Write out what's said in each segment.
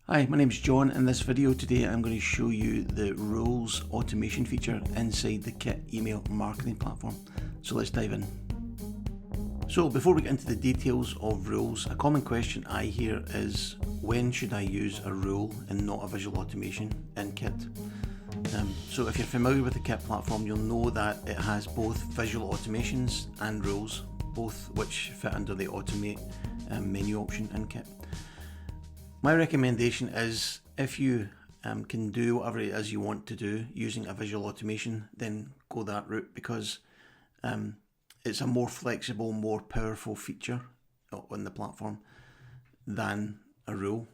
Hi, my name's John. In this video today I'm going to show you the rules automation feature inside the Kit email marketing platform. So let's dive in. So before we get into the details of rules, a common question I hear is, when should I use a rule and not a visual automation in Kit? So if you're familiar with the Kit platform, you'll know that it has both visual automations and rules, both which fit under the automate menu option in Kit. My recommendation is, if you can do whatever it is you want to do using a visual automation, then go that route, because it's a more flexible, more powerful feature on the platform than a rule.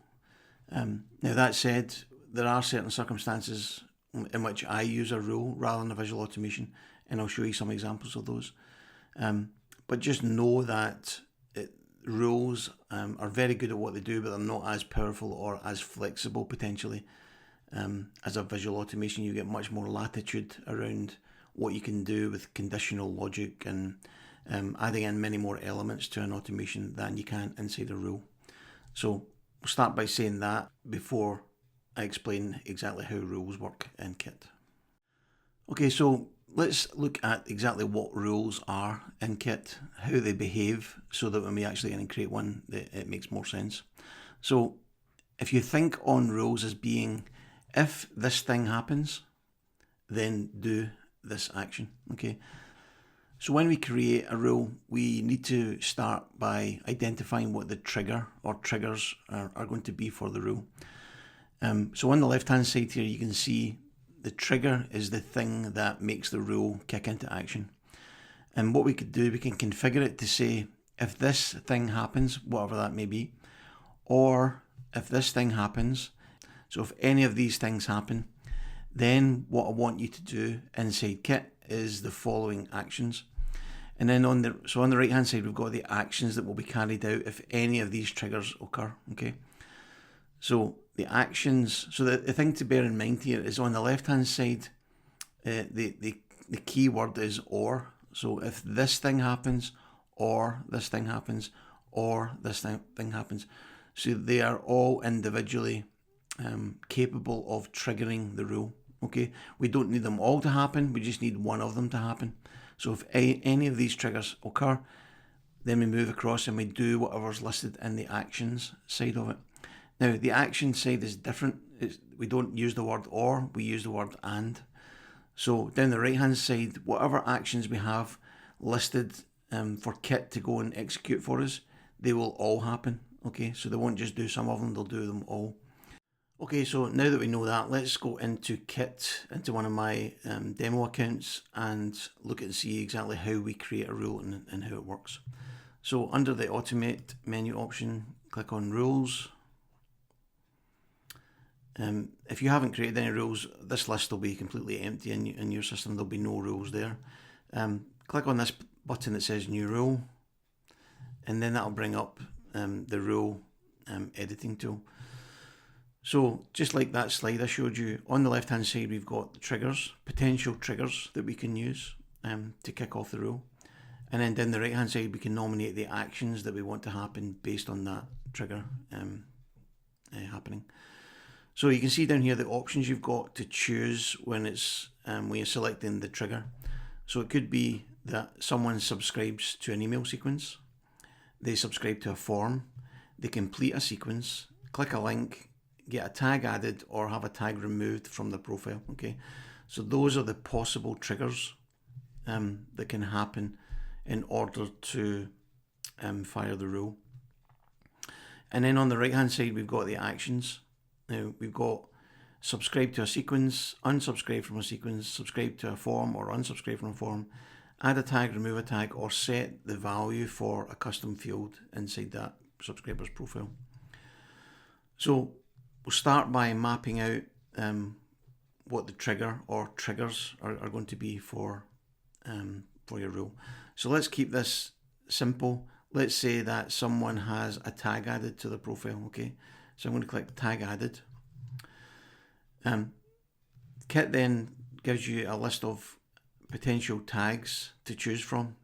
Now that said, there are certain circumstances in which I use a rule rather than a visual automation, and I'll show you some examples of those. But just know that rules are very good at what they do, but they're not as powerful or as flexible potentially as a visual automation. You get much more latitude around what you can do with conditional logic and adding in many more elements to an automation than you can inside a rule. So we'll start by saying that before I explain exactly how rules work in Kit. Okay, so let's look at exactly what rules are in Kit, how they behave, so that when we actually create one, it makes more sense. So if you think on rules as being, if this thing happens, then do this action. Okay. So when we create a rule, we need to start by identifying what the trigger or triggers are going to be for the rule. So on the left hand side here, you can see the trigger is the thing that makes the rule kick into action. And what we could do, we can configure it to say, if this thing happens, whatever that may be, or if this thing happens, so if any of these things happen, then what I want you to do inside Kit is the following actions. And then on the right hand side, we've got the actions that will be carried out if any of these triggers occur. Okay. So the actions, so the thing to bear in mind here is, on the left hand side, the key word is or. So if this thing happens, or this thing happens, or this thing happens. So they are all individually capable of triggering the rule. Okay, we don't need them all to happen, we just need one of them to happen. So if any of these triggers occur, then we move across and we do whatever's listed in the actions side of it. Now, the action side is different. We don't use the word or, we use the word and. So down the right hand side, whatever actions we have listed for Kit to go and execute for us, they will all happen. Okay, so they won't just do some of them, they'll do them all. Okay, so now that we know that, let's go into Kit, into one of my demo accounts, and look and see exactly how we create a rule and how it works. So under the automate menu option, click on rules. If you haven't created any rules, this list will be completely empty in your system. There'll be no rules there. Click on this button that says new rule, and then that'll bring up the rule editing tool. So just like that slide I showed you, on the left hand side we've got the triggers, potential triggers that we can use to kick off the rule. And then down the right hand side we can nominate the actions that we want to happen based on that trigger happening. So you can see down here the options you've got to choose when you're selecting the trigger. So it could be that someone subscribes to an email sequence, they subscribe to a form, they complete a sequence, click a link, get a tag added, or have a tag removed from the profile. Okay, so those are the possible triggers that can happen in order to fire the rule. And then on the right hand side we've got the actions. Now we've got subscribe to a sequence, unsubscribe from a sequence, subscribe to a form or unsubscribe from a form, add a tag, remove a tag, or set the value for a custom field inside that subscriber's profile. So we'll start by mapping out what the trigger or triggers are going to be for your rule. So let's keep this simple. Let's say that someone has a tag added to the profile. Okay, so I'm going to click tag added. Kit then gives you a list of potential tags to choose from.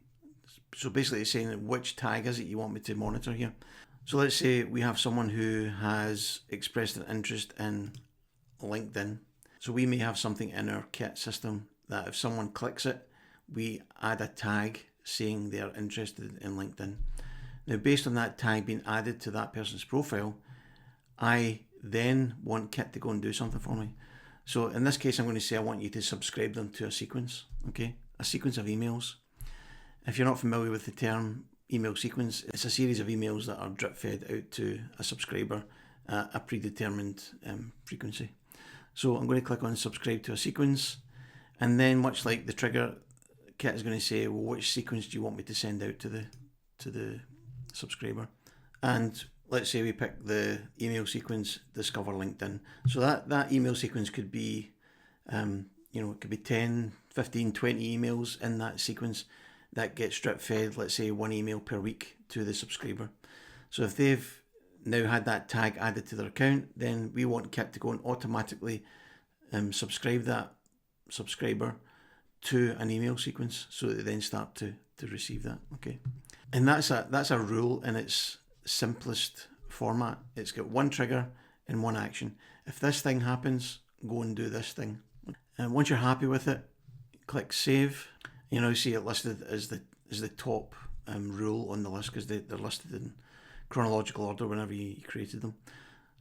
So basically it's saying which tag is it you want me to monitor here. So let's say we have someone who has expressed an interest in LinkedIn. So we may have something in our kit system that if someone clicks it, we add a tag saying they're interested in LinkedIn. Now, based on that tag being added to that person's profile, I then want Kit to go and do something for me. So in this case, I'm going to say I want you to subscribe them to a sequence, okay? A sequence of emails. If you're not familiar with the term email sequence, it's a series of emails that are drip fed out to a subscriber at a predetermined frequency. So I'm going to click on subscribe to a sequence, and then much like the trigger, Kit is going to say, well, which sequence do you want me to send out to the subscriber? And let's say we pick the email sequence, discover LinkedIn. So that email sequence could be, it could be 10, 15, 20 emails in that sequence that gets drip fed, let's say 1 email per week to the subscriber. So if they've now had that tag added to their account, then we want Kit to go and automatically subscribe that subscriber to an email sequence so that they then start to receive that. Okay, and that's a rule in its simplest format. It's got one trigger and one action. If this thing happens, go and do this thing. And once you're happy with it, click save. You now see it listed as the top rule on the list because they're listed in chronological order whenever you created them.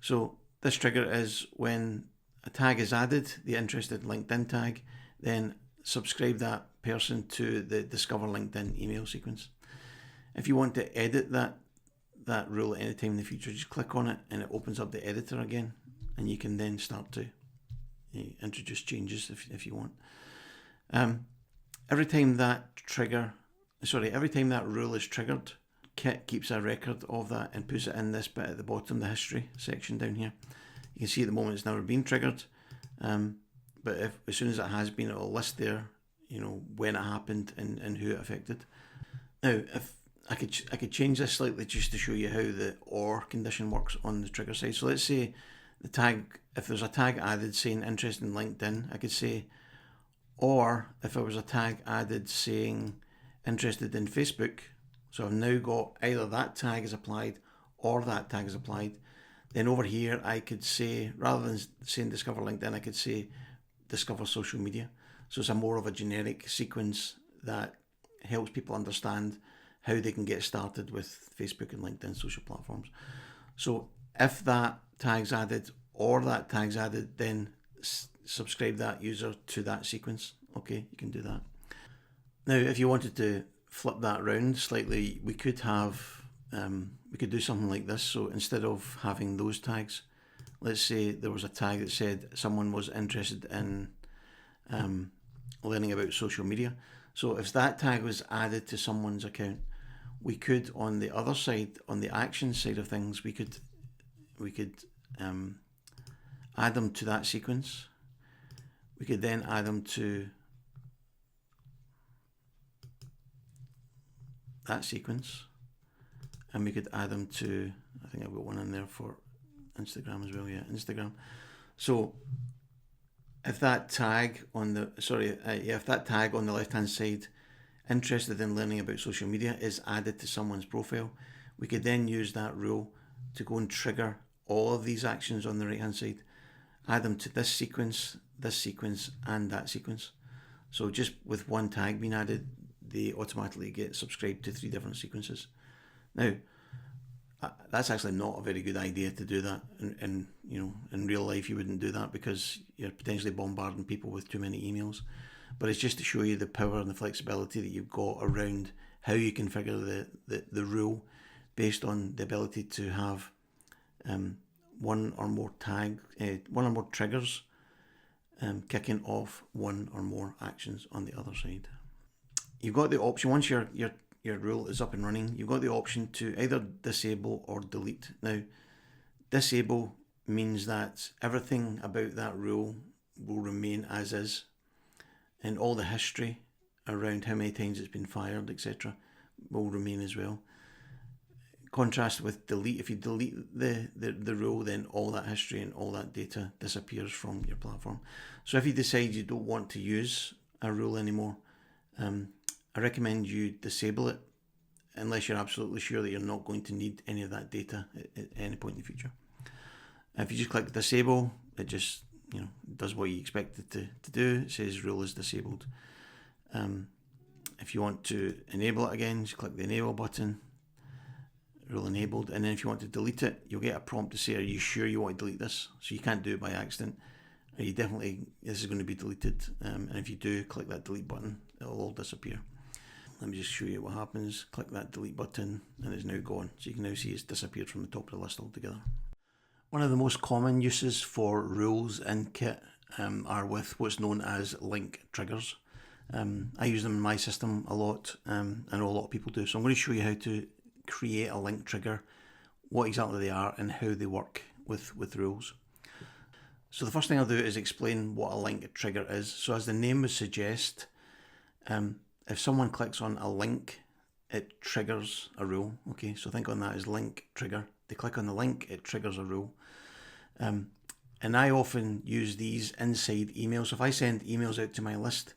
So this trigger is when a tag is added, the interested LinkedIn tag, then subscribe that person to the Discover LinkedIn email sequence. If you want to edit that rule at any time in the future, just click on it and it opens up the editor again, and you can then start to introduce changes if you want. Every time that rule is triggered, Kit keeps a record of that and puts it in this bit at the bottom, the history section down here. You can see at the moment it's never been triggered, but as soon as it has been, it'll list there, when it happened and who it affected. Now, if I could change this slightly just to show you how the OR condition works on the trigger side. So let's say the tag, if there's a tag added saying interested in LinkedIn, I could say, or if there was a tag added saying interested in Facebook, so I've now got either that tag is applied or that tag is applied, then over here I could say, rather than saying discover LinkedIn, I could say discover social media. So it's a more of a generic sequence that helps people understand how they can get started with Facebook and LinkedIn social platforms. So if that tag's added or that tag's added, then subscribe that user to that sequence. Okay, you can do that. Now, if you wanted to flip that around slightly, we could do something like this. So instead of having those tags, let's say there was a tag that said someone was interested in learning about social media. So if that tag was added to someone's account, we could, on the other side, on the action side of things, we could add them to that sequence. We could then add them to that sequence, and we could add them to, I think I've got one in there for Instagram as well, Instagram. So if that tag on the left hand side, interested in learning about social media, is added to someone's profile, we could then use that rule to go and trigger all of these actions on the right hand side, add them to this sequence, and that sequence. So just with one tag being added, they automatically get subscribed to 3 different sequences. Now, that's actually not a very good idea to do that. In real life, you wouldn't do that because you're potentially bombarding people with too many emails. But it's just to show you the power and the flexibility that you've got around how you configure the rule based on the ability to have one or more triggers kicking off one or more actions on the other side. You've got the option, once your rule is up and running, you've got the option to either disable or delete. Now, disable means that everything about that rule will remain as is, and all the history around how many times it's been fired, etc., will remain as well. Contrast with delete. If you delete the rule, then all that history and all that data disappears from your platform. So if you decide you don't want to use a rule anymore, I recommend you disable it unless you're absolutely sure that you're not going to need any of that data at any point in the future. If you just click disable, it just does what you expect it to do. It says rule is disabled. If you want to enable it again, just click the enable button, rule enabled, and then if you want to delete it, you'll get a prompt to say, are you sure you want to delete this? So you can't do it by accident. This is going to be deleted, and if you do, click that delete button, it'll all disappear. Let me just show you what happens. Click that delete button and it's now gone. So you can now see it's disappeared from the top of the list altogether. One of the most common uses for rules in Kit are with what's known as link triggers. I use them in my system a lot. I know a lot of people do. So I'm going to show you how to create a link trigger, what exactly they are and how they work with rules. So the first thing I'll do is explain what a link trigger is. So as the name would suggest, if someone clicks on a link, it triggers a rule. Okay, so think on that as link trigger. They click on the link, it triggers a rule. And I often use these inside emails. So if I send emails out to my list,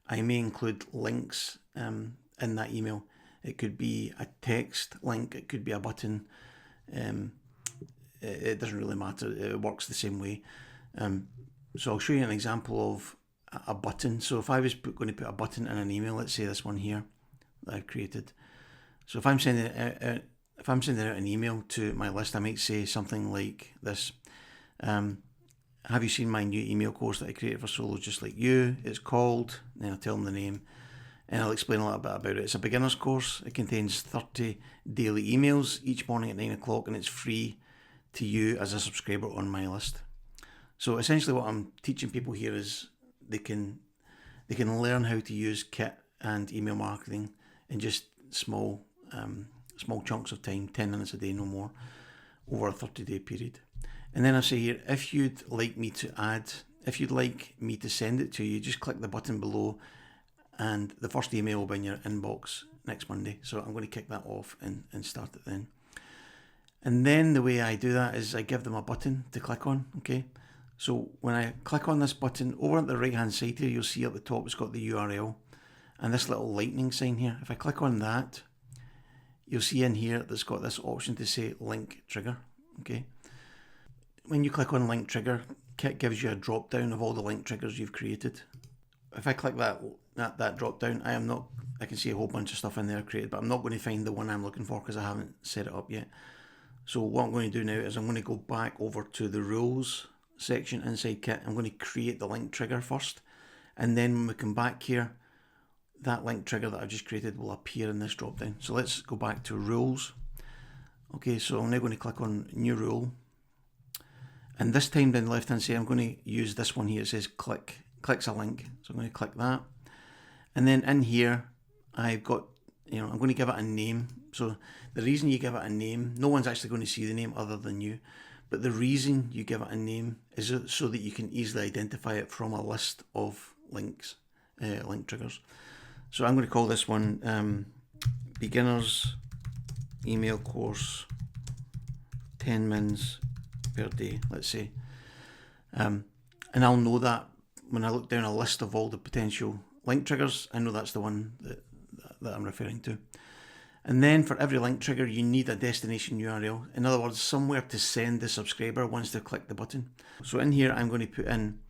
I may include links in that email. It could be a text link, it could be a button. It doesn't really matter, it works the same way. So I'll show you an example of a button. So if I was going to put a button in an email, let's say this one here that I've created. So if I'm sending out an email to my list, I might say something like this. Have you seen my new email course that I created for solos just like you? It's called, then I'll tell them the name and I'll explain a little bit about it. It's a beginner's course. It contains 30 daily emails each morning at 9 o'clock and it's free to you as a subscriber on my list. So essentially what I'm teaching people here is they can learn how to use Kit and email marketing in just small chunks of time, 10 minutes a day, no more, over a 30-day period. And then I say here, if you'd like me to send it to you, just click the button below and the first email will be in your inbox next Monday. So I'm going to kick that off and start it then. And then the way I do that is I give them a button to click on, okay? So when I click on this button, over at the right hand side here, you'll see at the top it's got the URL and this little lightning sign here. If I click on that, you'll see in here that's got this option to say link trigger, okay? When you click on link trigger, Kit gives you a drop down of all the link triggers you've created. If I click that drop down, I can see a whole bunch of stuff in there created, but I'm not going to find the one I'm looking for because I haven't set it up yet. So what I'm going to do now is I'm going to go back over to the rules section inside Kit. I'm going to create the link trigger first, and then when we come back here, that link trigger that I've just created will appear in this drop down. So let's go back to rules. Okay, so I'm now going to click on new rule, and this time down the left hand side I'm going to use this one here. It says clicks a link, so I'm going to click that, and then in here I've got, I'm going to give it a name. So the reason you give it a name, no one's actually going to see the name other than you, but the reason you give it a name is so that you can easily identify it from a list of links, link triggers. So I'm going to call this one beginners email course 10 mins per day, let's say. And I'll know that when I look down a list of all the potential link triggers, I know that's the one that I'm referring to. And then for every link trigger, you need a destination URL. In other words, somewhere to send the subscriber once they click the button. So in here, I'm going to put in,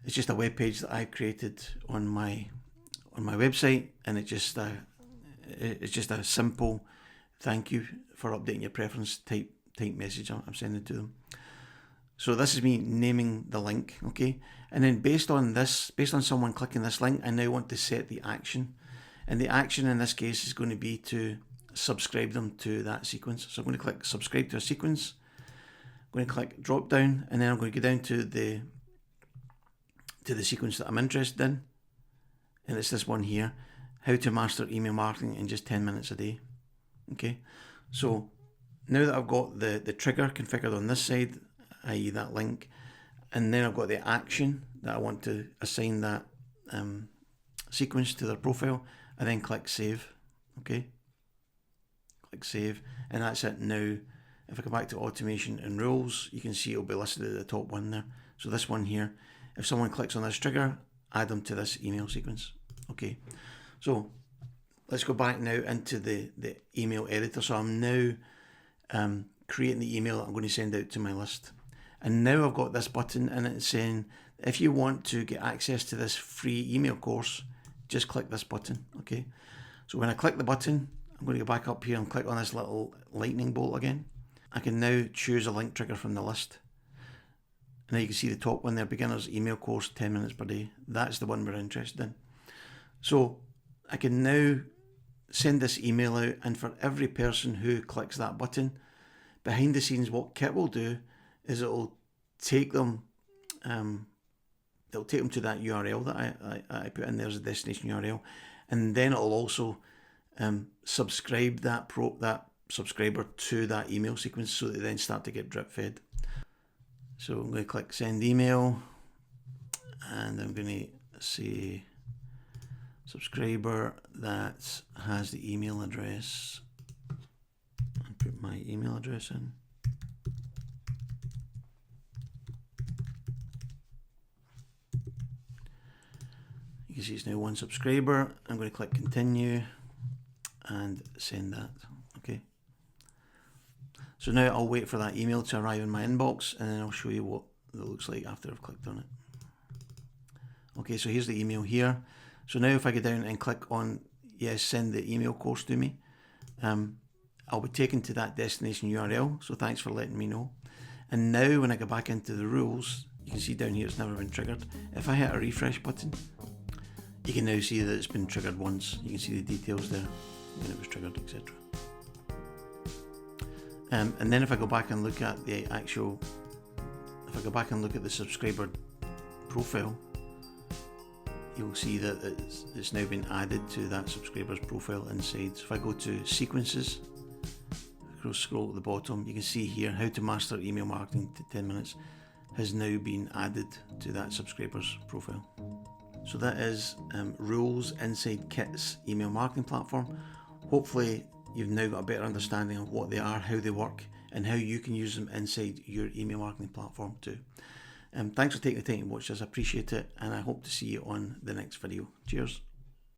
it's just a web page that I've created on my website, and it's just a simple thank you for updating your preference type message I'm sending to them. So this is me naming the link, okay? And then based on someone clicking this link, I now want to set the action. And the action in this case is going to be to subscribe them to that sequence. So I'm going to click subscribe to a sequence. I'm going to click drop down, and then I'm going to go down to the sequence that I'm interested in. And it's this one here, how to master email marketing in just 10 minutes a day. Okay, so now that I've got the trigger configured on this side, i.e. that link, and then I've got the action that I want to assign that sequence to their profile, I then click save. Okay, click save, and that's it. Now if I go back to automation and rules, you can see it'll be listed at the top one there. So this one here, if someone clicks on this trigger, add them to this email sequence. Okay, so let's go back now into the email editor. So I'm now creating the email that I'm going to send out to my list. And now I've got this button and it's saying, if you want to get access to this free email course, just click this button, okay? So when I click the button, I'm going to go back up here and click on this little lightning bolt again. I can now choose a link trigger from the list. And now you can see the top one there, beginner's email course, 10 minutes per day. That's the one we're interested in. So I can now send this email out, and for every person who clicks that button, behind the scenes, what Kit will do is it'll take them to that URL that I put in there as a destination URL, and then it'll also subscribe that subscriber to that email sequence, so that they then start to get drip fed. So I'm going to click send email, and I'm going to say subscriber that has the email address, and put my email address in. You can see it's now one subscriber. I'm going to click continue and send that. Okay. So now I'll wait for that email to arrive in my inbox, and then I'll show you what it looks like after I've clicked on it. Okay, so here's the email here. So now if I go down and click on yes, send the email course to me, I'll be taken to that destination URL. So thanks for letting me know. And now when I go back into the rules, you can see down here it's never been triggered. If I hit a refresh button, you can now see that it's been triggered once. You can see the details there, when it was triggered, etc. And then if I go back and look at the subscriber profile, you'll see that it's now been added to that subscriber's profile inside. So if I go to sequences, scroll at the bottom, you can see here how to master email marketing to 10 minutes has now been added to that subscriber's profile. So that is rules inside Kit's email marketing platform. Hopefully you've now got a better understanding of what they are, how they work, and how you can use them inside your email marketing platform too. Thanks for taking the time to watch this. I appreciate it, and I hope to see you on the next video. Cheers.